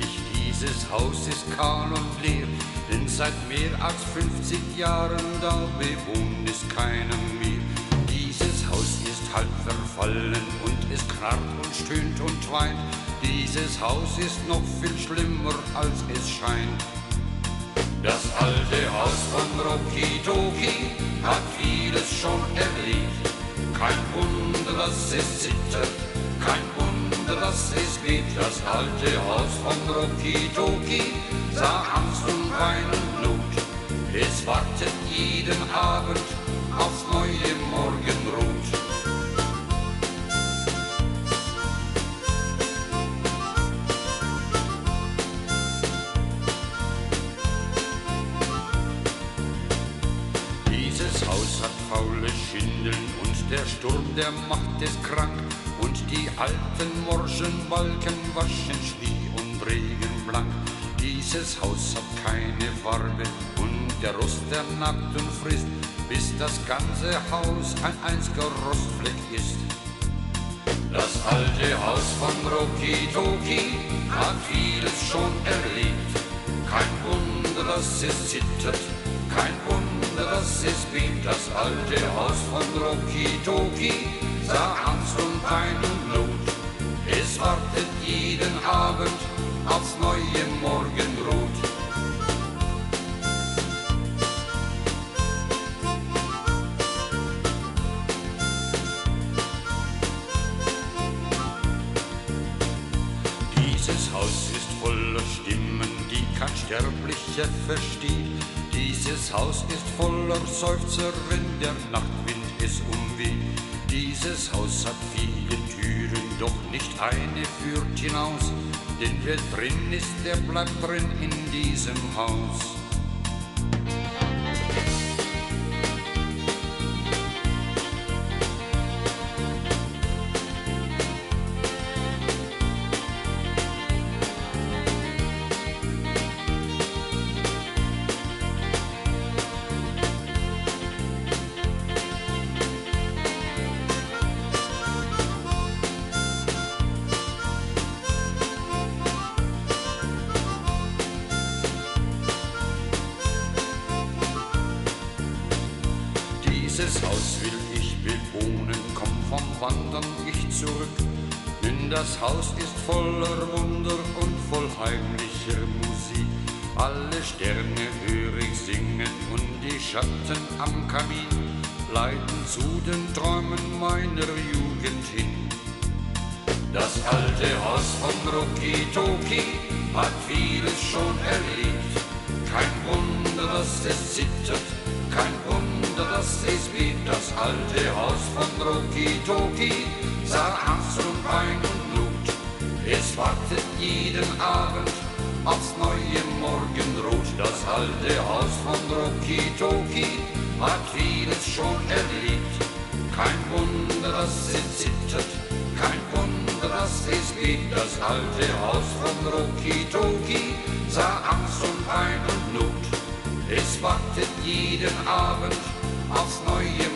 ich, dieses Haus ist kahl und leer, denn seit mehr als 50 Jahren da bewohnt es keiner mehr. Dieses Haus ist halb verfallen und es knarrt und stöhnt und weint. Dieses Haus ist noch viel schlimmer, als es scheint. Das alte Haus von Rocky Doki hat vieles schon erlebt. Kein Wunder, dass es zittert, kein Wunder, dass es bebt. Das alte Haus von Rocky Doki sah Angst und Wein und Blut. Es wartet jeden Abend aufs neue Morgenrot. Dieses Haus hat faule Schindeln und der Sturm, der macht es krank. Und die alten morschen Balken waschen Schnee und Regen blank. Dieses Haus hat keine Farbe und der Rost, der nagt und frisst, bis das ganze Haus ein einziger Rostfleck ist. Das alte Haus von Rocky Doki hat vieles schon erlebt. Kein Wunder, dass es zittert, kein Wunder, dass es bebt. Das alte Haus von Rocky Doki sah Angst und Pein und Blut. Es wartet jeden Abend aufs neue Morgenrot. Dieses Haus ist voller Stimmen, die kein Sterblicher versteht. Dieses Haus ist voller Seufzer, wenn der Nachtwind es umweht. Dieses Haus hat viele Türen, doch nicht eine führt hinaus. Denn wer drin ist, der bleibt drin in diesem Haus. Dieses Haus will ich bewohnen, komm vom Wandern ich zurück. Denn das Haus ist voller Wunder und voll heimlicher Musik. Alle Sterne höre ich singen und die Schatten am Kamin leiten zu den Träumen meiner Jugend hin. Das alte Haus von Rocky Doki hat vieles schon erlebt. Kein Wunder, dass es zittert, kein Wunder, dass es bebt. Das alte Haus von Rocky Doki sah Angst und Pein und Blut. Es wartet jeden Abend aufs neue Morgenrot. Das alte Haus von Rocky Doki hat vieles schon erlebt. Kein Wunder, dass es zittert, kein Wunder, dass es bebt. Das alte Haus von Rocky Doki sah Angst und Pein und Blut. Es wartet jeden Abend aufs neue